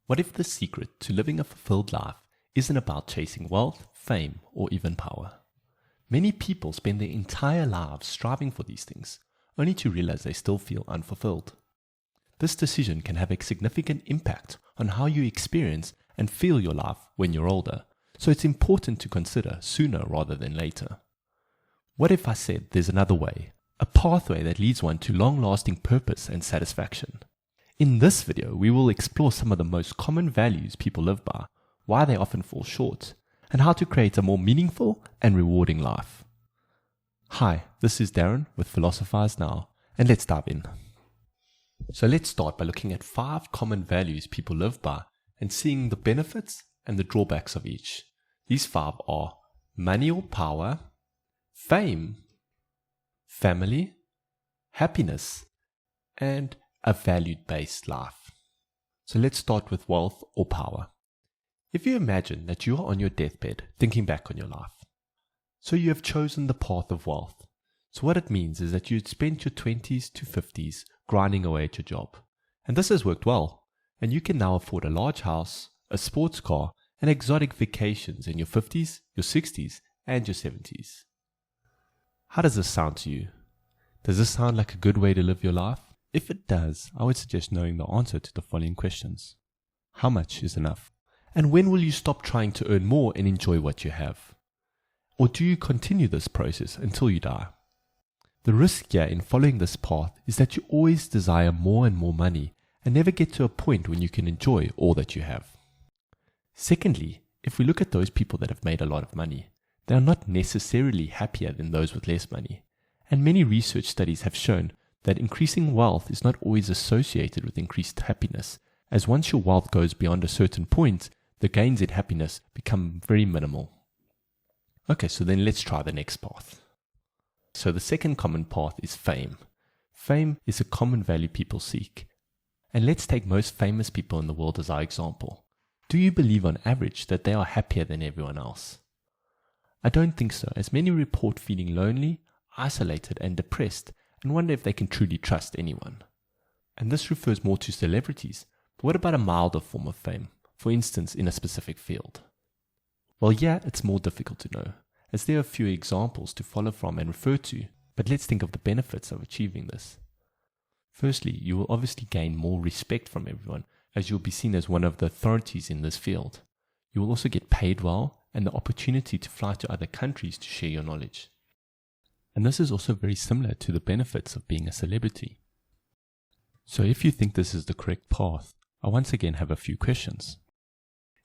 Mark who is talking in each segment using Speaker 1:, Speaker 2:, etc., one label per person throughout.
Speaker 1: What if the secret to living a fulfilled life isn't about chasing wealth, fame, or even power? Many people spend their entire lives striving for these things, only to realize they still feel unfulfilled. This decision can have a significant impact on how you experience and feel your life when you're older, so it's important to consider sooner rather than later. What if I said there's another way, a pathway that leads one to long-lasting purpose and satisfaction? In this video, we will explore some of the most common values people live by, why they often fall short, and how to create a more meaningful and rewarding life. Hi, this is Darren with Philosophize Now, and let's dive in. So let's start by looking at 5 common values people live by and seeing the benefits and the drawbacks of each. These 5 are money or power, fame, family, happiness, and a valued-based life. So let's start with wealth or power. If you imagine that you are on your deathbed thinking back on your life, so you have chosen the path of wealth. So what it means is that you had spent your 20s to 50s grinding away at your job. And this has worked well, and you can now afford a large house, a sports car, and exotic vacations in your 50s, your 60s, and your 70s. How does this sound to you? Does this sound like a good way to live your life? If it does, I would suggest knowing the answer to the following questions. How much is enough? And when will you stop trying to earn more and enjoy what you have? Or do you continue this process until you die? The risk here in following this path is that you always desire more and more money and never get to a point when you can enjoy all that you have. Secondly, if we look at those people that have made a lot of money, they are not necessarily happier than those with less money. And many research studies have shown that increasing wealth is not always associated with increased happiness, as once your wealth goes beyond a certain point, the gains in happiness become very minimal. Okay, so then let's try the next path. So the second common path is fame. Fame is a common value people seek. And let's take most famous people in the world as our example. Do you believe on average that they are happier than everyone else? I don't think so, as many report feeling lonely, isolated, and depressed, and wonder if they can truly trust anyone. And this refers more to celebrities, but what about a milder form of fame, for instance in a specific field? Well, yeah, it's more difficult to know, as there are a few examples to follow from and refer to, but let's think of the benefits of achieving this. Firstly, you will obviously gain more respect from everyone, as you'll be seen as one of the authorities in this field. You will also get paid well, and the opportunity to fly to other countries to share your knowledge. And this is also very similar to the benefits of being a celebrity. So if you think this is the correct path, I once again have a few questions.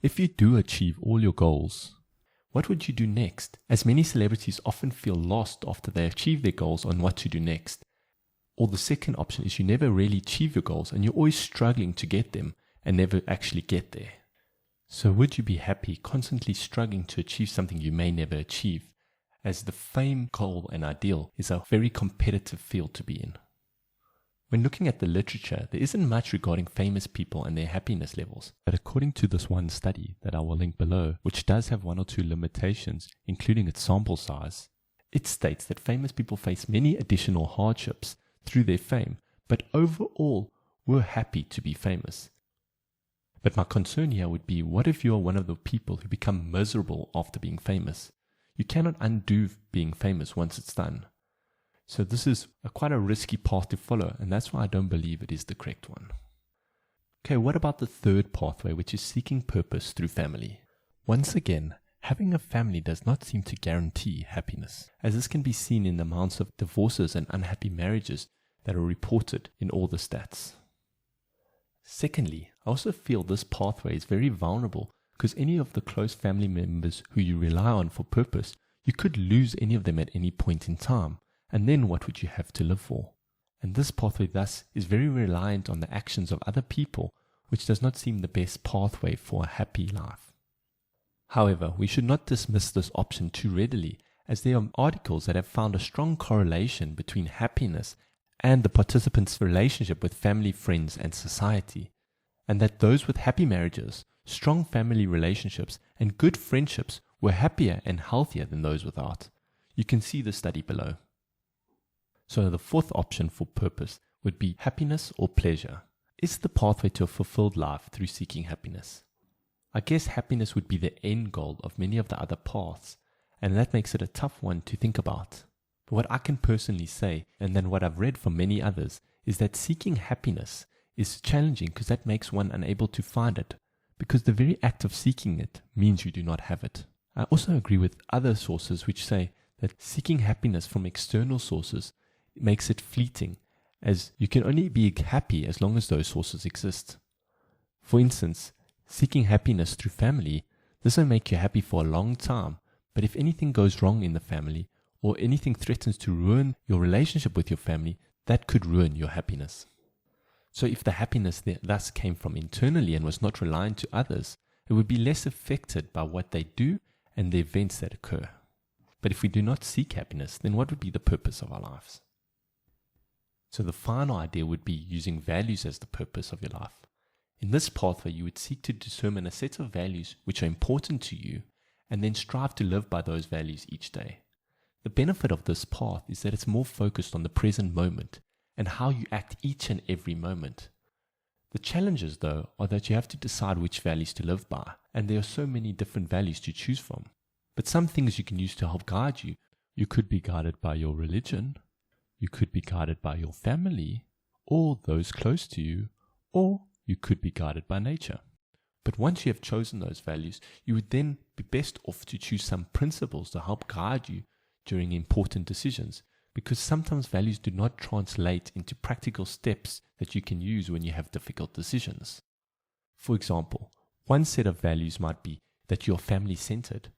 Speaker 1: If you do achieve all your goals, what would you do next? As many celebrities often feel lost after they achieve their goals on what to do next. Or the second option is you never really achieve your goals and you're always struggling to get them and never actually get there. So would you be happy constantly struggling to achieve something you may never achieve, as the fame, goal, and ideal is a very competitive field to be in? When looking at the literature, there isn't much regarding famous people and their happiness levels. But according to this one study that I will link below, which does have 1 or 2 limitations, including its sample size, it states that famous people face many additional hardships through their fame, but overall were happy to be famous. But my concern here would be, what if you are one of the people who become miserable after being famous? You cannot undo being famous once it's done. So this is quite a risky path to follow, and that's why I don't believe it is the correct one. Okay, what about the third pathway, which is seeking purpose through family? Once again, having a family does not seem to guarantee happiness, as this can be seen in the amounts of divorces and unhappy marriages that are reported in all the stats. Secondly, I also feel this pathway is very vulnerable, because any of the close family members who you rely on for purpose, you could lose any of them at any point in time, and then what would you have to live for? And this pathway thus is very reliant on the actions of other people, which does not seem the best pathway for a happy life. However, we should not dismiss this option too readily, as there are articles that have found a strong correlation between happiness and the participants' relationship with family, friends, and society, and that those with happy marriages, strong family relationships, and good friendships were happier and healthier than those without. You can see the study below. So the fourth option for purpose would be happiness or pleasure. Is the pathway to a fulfilled life through seeking happiness? I guess happiness would be the end goal of many of the other paths, and that makes it a tough one to think about. But what I can personally say, and then what I've read from many others, is that seeking happiness is challenging because that makes one unable to find it, because the very act of seeking it means you do not have it. I also agree with other sources which say that seeking happiness from external sources makes it fleeting, as you can only be happy as long as those sources exist. For instance, seeking happiness through family, this will make you happy for a long time, but if anything goes wrong in the family, or anything threatens to ruin your relationship with your family, that could ruin your happiness. So if the happiness thus came from internally and was not reliant to others, it would be less affected by what they do and the events that occur. But if we do not seek happiness, then what would be the purpose of our lives? So the final idea would be using values as the purpose of your life. In this pathway, you would seek to determine a set of values which are important to you and then strive to live by those values each day. The benefit of this path is that it's more focused on the present moment and how you act each and every moment. The challenges, though, are that you have to decide which values to live by, and there are so many different values to choose from. But some things you can use to help guide you. You could be guided by your religion, you could be guided by your family, or those close to you, or you could be guided by nature. But once you have chosen those values, you would then be best off to choose some principles to help guide you during important decisions, because sometimes values do not translate into practical steps that you can use when you have difficult decisions. For example, one set of values might be that you're family-centered,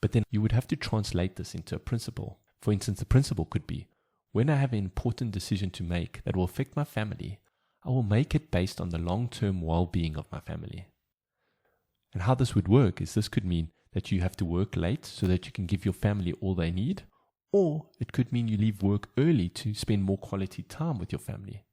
Speaker 1: but then you would have to translate this into a principle. For instance, the principle could be, when I have an important decision to make that will affect my family, I will make it based on the long-term well-being of my family. And how this would work is this could mean that you have to work late so that you can give your family all they need, or it could mean you leave work early to spend more quality time with your family.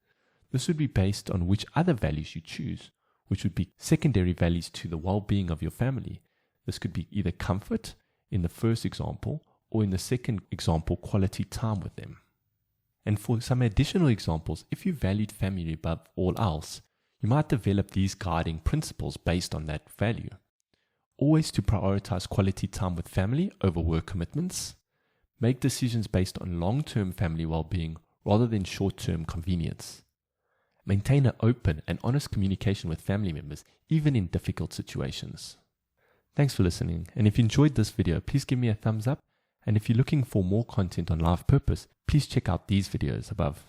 Speaker 1: This would be based on which other values you choose, which would be secondary values to the well-being of your family. This could be either comfort in the first example, or in the second example, quality time with them. And for some additional examples, if you valued family above all else, you might develop these guiding principles based on that value. Always to prioritize quality time with family over work commitments. Make decisions based on long-term family well-being rather than short-term convenience. Maintain an open and honest communication with family members, even in difficult situations. Thanks for listening, and if you enjoyed this video, please give me a thumbs up, and if you're looking for more content on life purpose, please check out these videos above.